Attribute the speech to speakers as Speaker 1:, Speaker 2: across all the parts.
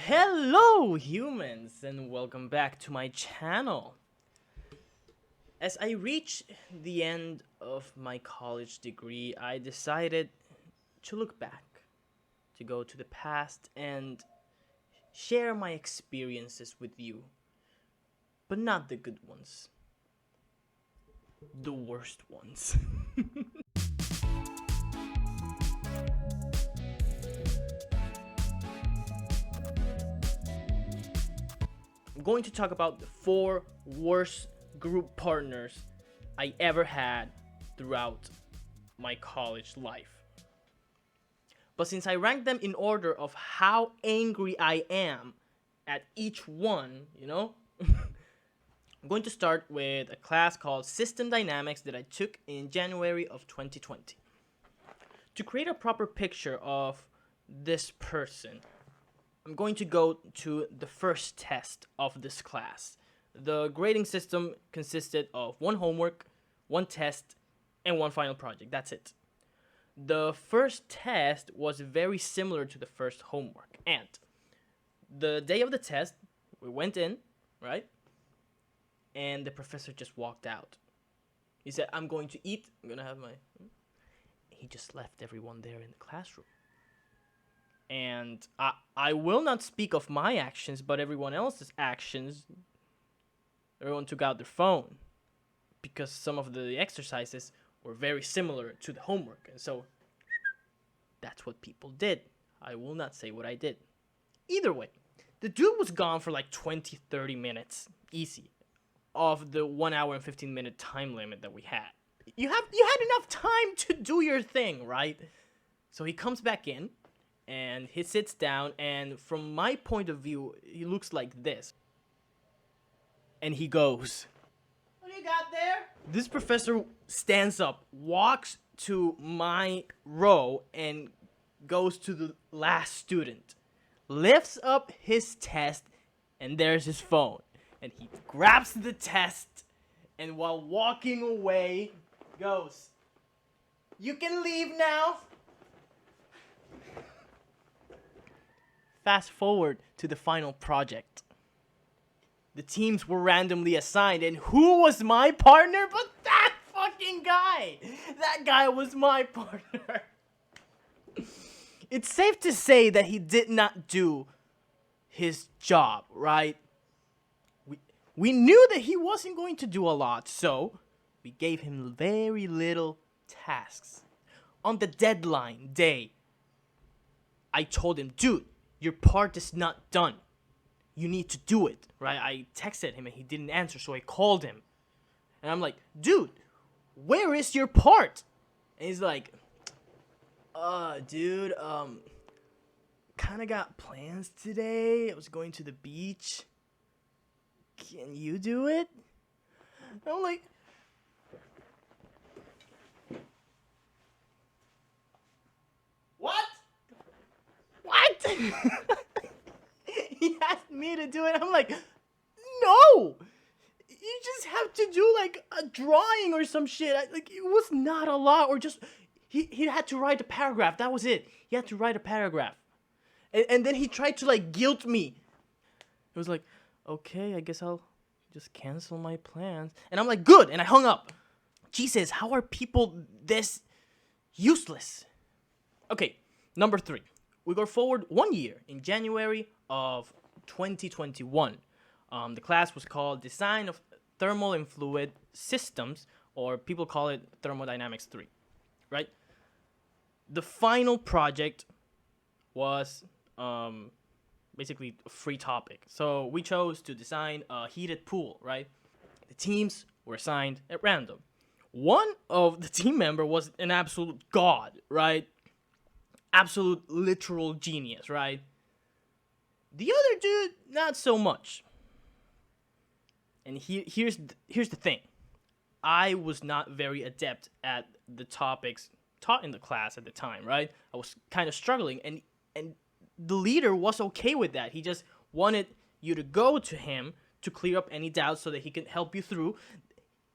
Speaker 1: Hello, humans, and welcome back to my channel. As I reach the end of my college degree, I decided to look back, to go to the past, and share my experiences with you. But not the good ones, the worst ones. I'm going to talk about the 4 worst group partners I ever had throughout my college life. But since I rank them in order of how angry I am at each one, I'm going to start with a class called System Dynamics that I took in January of 2020. To create a proper picture of this person, I'm going to go to the first test of this class. The grading system consisted of 1 homework, 1 test, and 1 final project. That's it. The first test was very similar to the first homework. And the day of the test, we went in, right? And the professor just walked out. He said, I'm going to eat. I'm going to have my... He just left everyone there in the classroom. And I will not speak of my actions, but everyone else's actions. Everyone took out their phone because some of the exercises were very similar to the homework. And so that's what people did. I will not say what I did. Either way, the dude was gone for like 20, 30 minutes. Easy. Of the 1 hour and 15-minute time limit that we had. You had enough time to do your thing, right? So he comes back in and he sits down, and from my point of view, he looks like this. And he goes, "What do you got there?" This professor stands up, walks to my row, and goes to the last student, lifts up his test, and there's his phone. And he grabs the test, and while walking away, goes, "You can leave now." Fast forward to the final project. The teams were randomly assigned, and who was my partner but that fucking guy? That guy was my partner. It's safe to say that he did not do his job, right? We knew that he wasn't going to do a lot, so we gave him very little tasks. On the deadline day, I told him, dude, your part is not done. You need to do it, right? I texted him and he didn't answer, so I called him. And I'm like, dude, where is your part? And he's like, dude, kind of got plans today. I was going to the beach. Can you do it? And I'm like, what? What? He asked me to do it. I'm like, no! You just have to do like a drawing or some shit. Like, it was not a lot, or just, he had to write a paragraph. That was it. He had to write a paragraph. And then he tried to like guilt me. It was like, okay, I guess I'll just cancel my plans. And I'm like, good. And I hung up. Jesus, how are people this useless? Okay, number 3. We go forward 1 year in January of 2021. The class was called Design of Thermal and Fluid Systems, or people call it Thermodynamics 3, right? The final project was basically a free topic. So we chose to design a heated pool, right? The teams were assigned at random. One of the team member was an absolute god, right? Absolute literal genius, right? The other dude, not so much. And here's the thing. I was not very adept at the topics taught in the class at the time, right? I was kind of struggling, and the leader was okay with that. He just wanted you to go to him to clear up any doubts so that he could help you through.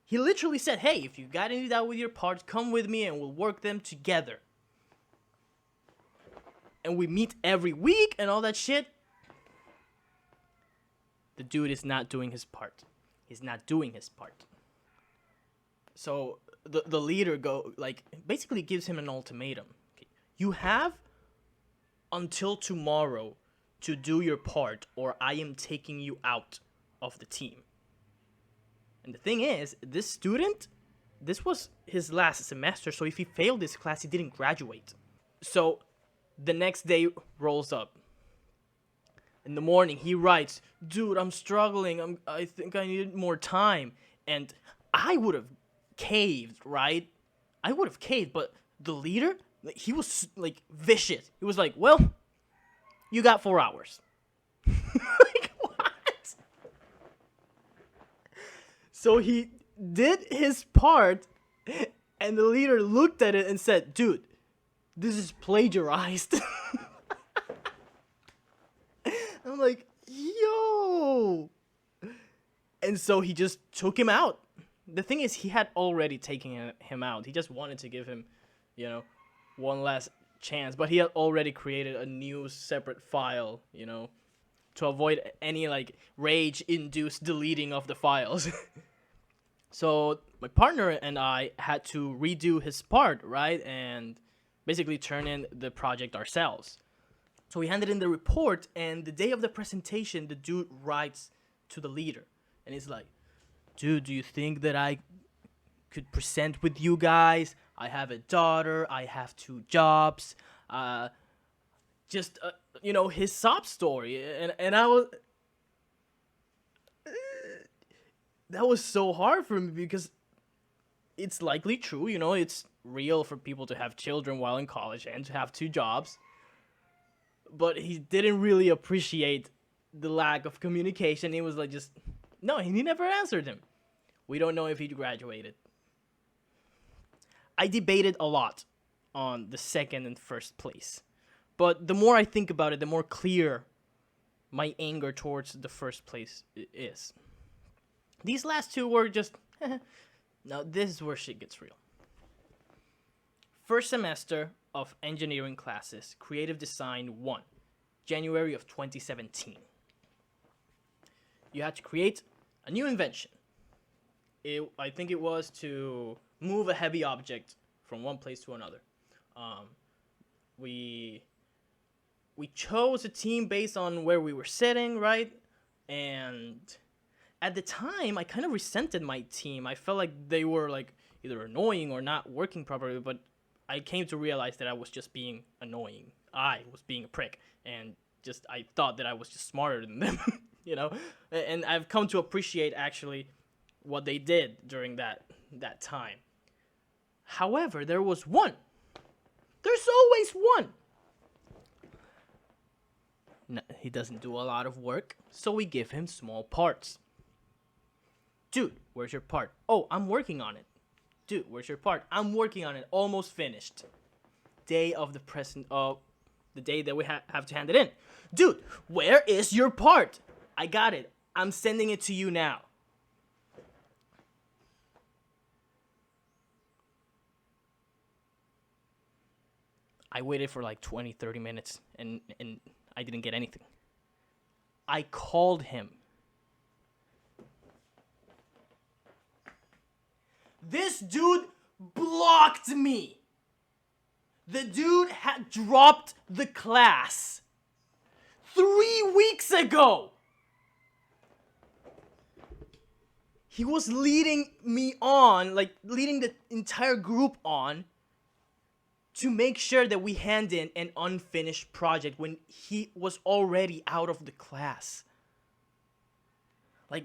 Speaker 1: He literally said, hey, if you got any doubt with your parts, come with me and we'll work them together. And we meet every week and all that shit. the dude is not doing his part. He's not doing his part. So the leader basically gives him an ultimatum. Okay, you have until tomorrow to do your part, or I am taking you out of the team. And the thing is, this student, this was his last semester, so if he failed this class, he didn't graduate. So the next day rolls up. In the morning, he writes, dude, I'm struggling. I think I need more time. And I would have caved, right? I would have caved, but the leader, he was like vicious. He was like, well, you got 4 hours. Like, what? So he did his part, and the leader looked at it and said, dude, this is plagiarized. I'm like, yo. And so he just took him out. The thing is, he had already taken him out. He just wanted to give him, one last chance. But he had already created a new separate file, to avoid any, rage-induced deleting of the files. So my partner and I had to redo his part, right? And basically turn in the project ourselves. So we handed in the report, and the day of the presentation, the dude writes to the leader. And he's like, dude, do you think that I could present with you guys? I have a daughter. I have 2 jobs. His sob story. And I was... That was so hard for me because it's likely true. It's real for people to have children while in college and to have 2 jobs. But he didn't really appreciate the lack of communication. He was like, no, he never answered him. We don't know if he graduated. I debated a lot on the second and first place. But the more I think about it, the more clear my anger towards the first place is. These last 2 were just, now this is where shit gets real. First semester of engineering classes, Creative Design 1, January of 2017. You had to create a new invention. I think it was to move a heavy object from one place to another. We chose a team based on where we were sitting, right? And at the time, I kind of resented my team. I felt like they were either annoying or not working properly, but I came to realize that I was just being annoying. I was being a prick, and I thought that I was just smarter than them, And I've come to appreciate actually what they did during that time. However, there was one. There's always one. No, he doesn't do a lot of work, so we give him small parts. Dude, where's your part? Oh, I'm working on it. Dude, where's your part? I'm working on it. Almost finished. Day of the day that we have to hand it in. Dude, where is your part? I got it. I'm sending it to you now. I waited for 20, 30 minutes and I didn't get anything. I called him. This dude blocked me. The dude had dropped the class 3 weeks ago. He was leading me on, leading the entire group on to make sure that we hand in an unfinished project when he was already out of the class.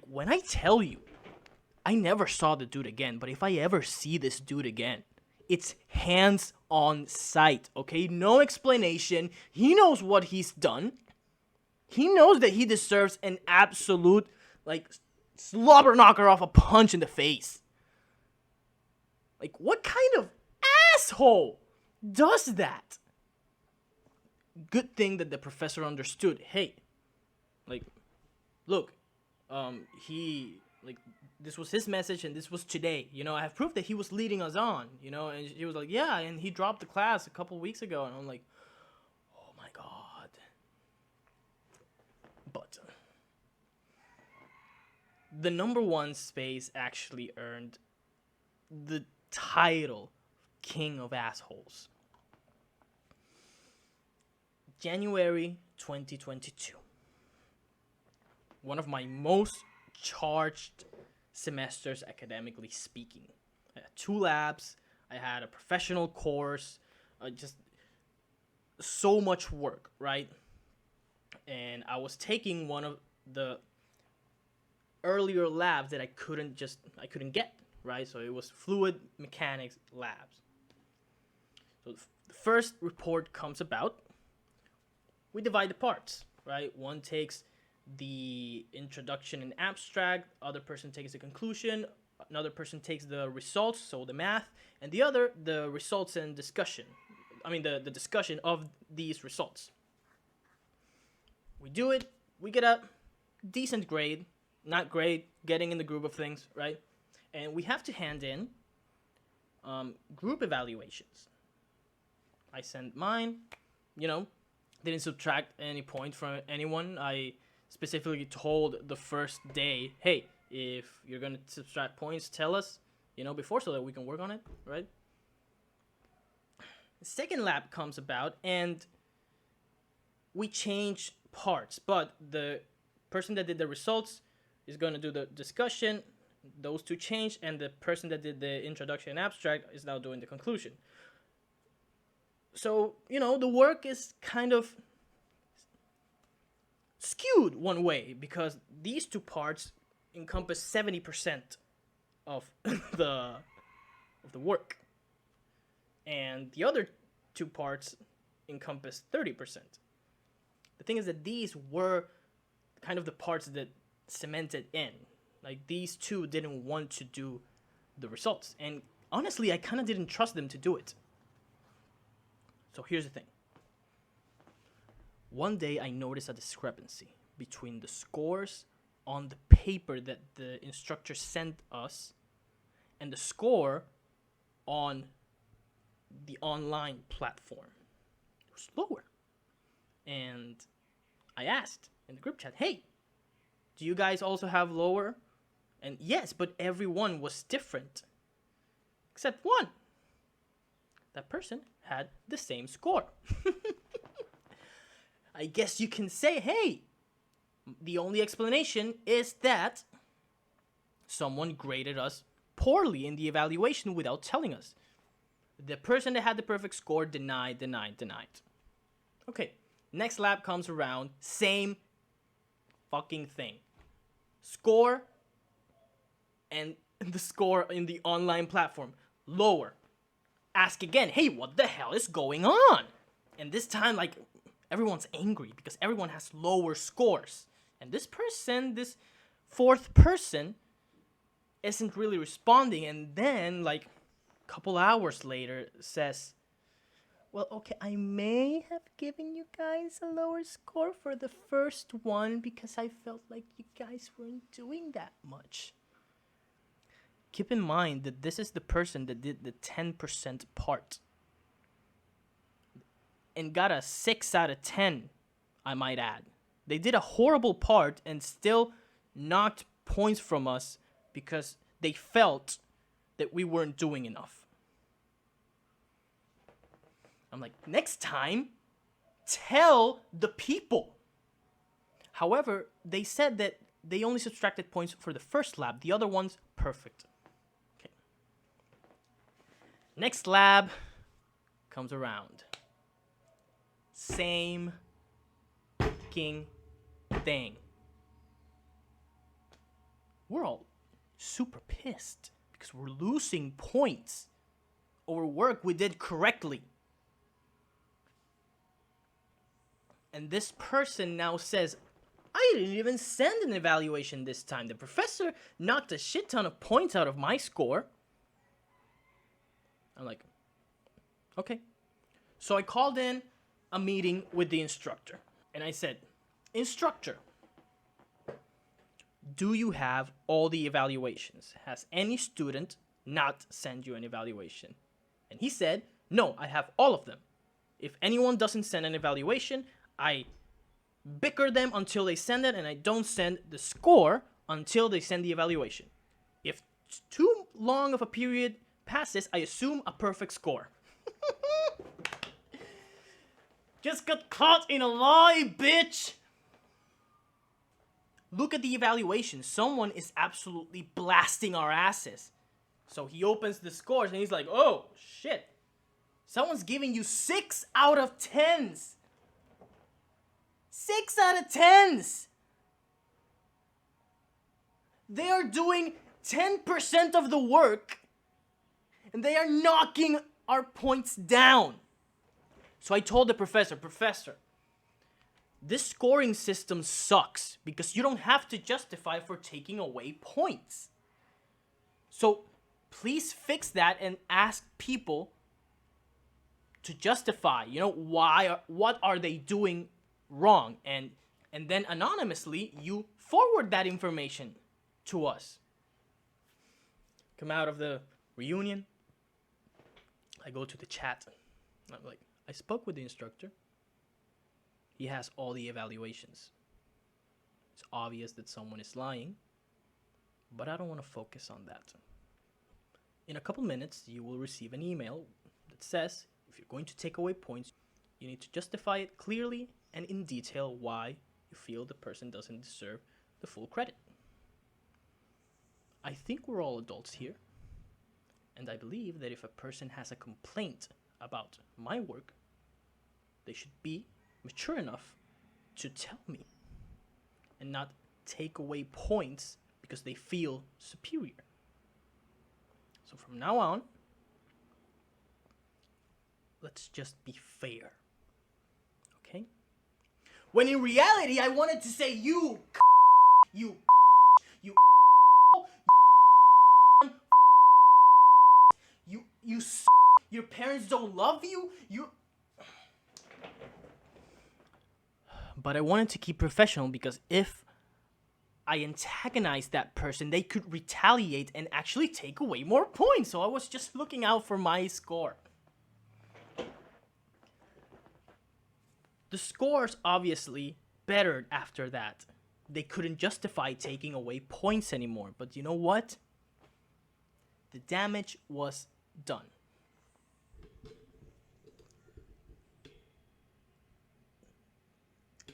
Speaker 1: When I tell you, I never saw the dude again, but if I ever see this dude again, it's hands on sight, okay? No explanation. He knows what he's done. He knows that he deserves an absolute, slobber knocker off a punch in the face. What kind of asshole does that? Good thing that the professor understood. Hey, look, this was his message and this was today. I have proof that he was leading us on, and he was like, yeah, and he dropped the class a couple weeks ago. And I'm like, oh my God. But the number one space actually earned the title King of Assholes. January 2022. One of my most charged semesters academically speaking. I had 2 labs, I had a professional course, just so much work, right? And I was taking one of the earlier labs that I couldn't get, right? So it was fluid mechanics labs. So the first report comes about. We divide the parts, right? One takes the introduction and abstract, other person takes the conclusion, another person takes the results, so the math, and the other the results and discussion. I mean the discussion of these results. We do it, we get a decent grade, not great, getting in the groove of things, right? And we have to hand in group evaluations. I sent mine, didn't subtract any point from anyone. I specifically told the first day, hey, if you're going to subtract points, tell us, before so that we can work on it, right? The second lab comes about and we change parts, but the person that did the results is going to do the discussion. Those 2 change, and the person that did the introduction and abstract is now doing the conclusion. So, the work is kind of skewed one way because these 2 parts encompass 70% of the work, and the other 2 parts encompass 30%. The thing is that these were kind of the parts that cemented in. Like, these 2 didn't want to do the results, and honestly, I kind of didn't trust them to do it. So here's the thing. One day I noticed a discrepancy between the scores on the paper that the instructor sent us and the score on the online platform. It was lower. And I asked in the group chat, hey, do you guys also have lower? And yes, but everyone was different. Except one. That person had the same score. I guess you can say, hey, the only explanation is that someone graded us poorly in the evaluation without telling us. The person that had the perfect score denied. Okay, next lab comes around, same fucking thing. Score and the score in the online platform, lower. Ask again, hey, what the hell is going on? And this time, everyone's angry because everyone has lower scores. And this 4th person, isn't really responding. And then, a couple hours later, says, well, okay, I may have given you guys a lower score for the first one because I felt like you guys weren't doing that much. Keep in mind that this is the person that did the 10% part and got a 6 out of 10, I might add. They did a horrible part and still knocked points from us because they felt that we weren't doing enough. I'm like, next time, tell the people. However, they said that they only subtracted points for the first lab. The other one's perfect. Okay. Next lab comes around. Same fucking thing. We're all super pissed because we're losing points over work we did correctly. And this person now says, I didn't even send an evaluation this time. The professor knocked a shit ton of points out of my score. I'm like, okay. So I called in a meeting with the instructor. And I said, instructor, do you have all the evaluations? Has any student not sent you an evaluation? And he said, no, I have all of them. If anyone doesn't send an evaluation, I bicker them until they send it, and I don't send the score until they send the evaluation. If too long of a period passes, I assume a perfect score. Just got caught in a lie, bitch! Look at the evaluation. Someone is absolutely blasting our asses. So he opens the scores and he's like, oh, shit. Someone's giving you 6 out of 10s. 6 out of 10s. They are doing 10% of the work and they are knocking our points down. So I told the professor, this scoring system sucks because you don't have to justify for taking away points. So please fix that and ask people to justify, what are they doing wrong? And then anonymously, you forward that information to us. Come out of the reunion. I go to the chat. I'm like, I spoke with the instructor. He has all the evaluations. It's obvious that someone is lying, but I don't want to focus on that. In a couple minutes, you will receive an email that says, if you're going to take away points, you need to justify it clearly and in detail why you feel the person doesn't deserve the full credit. I think we're all adults here, and I believe that if a person has a complaint about my work, they should be mature enough to tell me and not take away points because they feel superior. So from now on, let's just be fair. Okay? When in reality, I wanted to say you your parents don't love you, But I wanted to keep professional because if I antagonized that person, they could retaliate and actually take away more points. So I was just looking out for my score. The scores obviously bettered after that. They couldn't justify taking away points anymore. But you know what? The damage was done.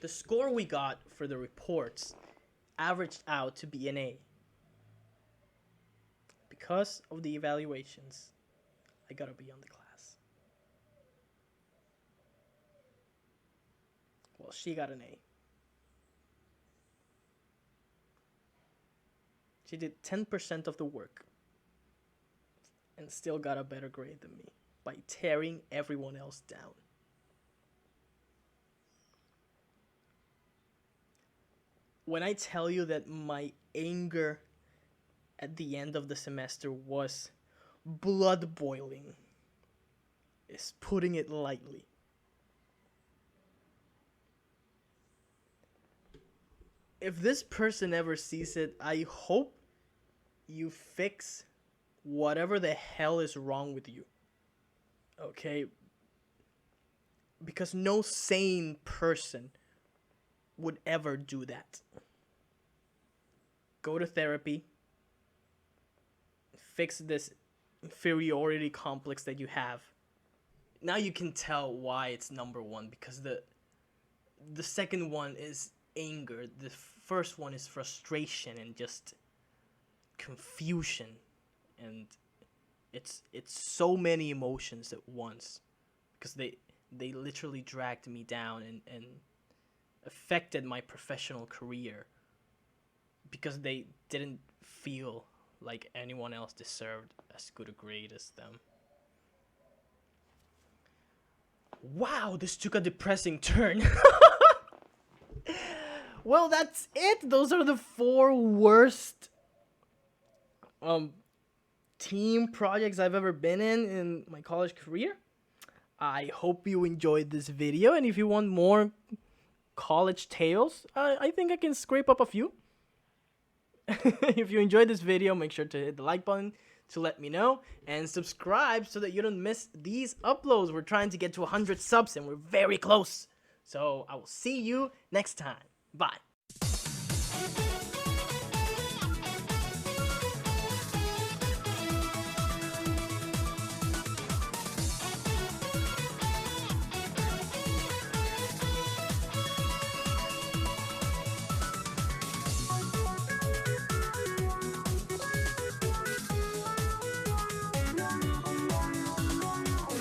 Speaker 1: The score we got for the reports averaged out to be an A. Because of the evaluations, I got a B on the class. Well, she got an A. She did 10% of the work and still got a better grade than me by tearing everyone else down. When I tell you that my anger at the end of the semester was blood boiling, is putting it lightly. If this person ever sees it, I hope you fix whatever the hell is wrong with you. Okay? Because no sane person would ever do that. Go to therapy. Fix this inferiority complex that you have. Now you can tell why it's number one, because the second one is anger. The first one is frustration and just confusion, and it's so many emotions at once, because they literally dragged me down and affected my professional career because they didn't feel like anyone else deserved as good a grade as them. Wow, this took a depressing turn. Well, that's it. Those are the 4 worst team projects I've ever been in my college career. I hope you enjoyed this video, and if you want more college tales, I think I can scrape up a few. If you enjoyed this video, make sure to hit the like button to let me know, and subscribe so that you don't miss these uploads. We're trying to get to 100 subs and we're very close. So I will see you next time. Bye.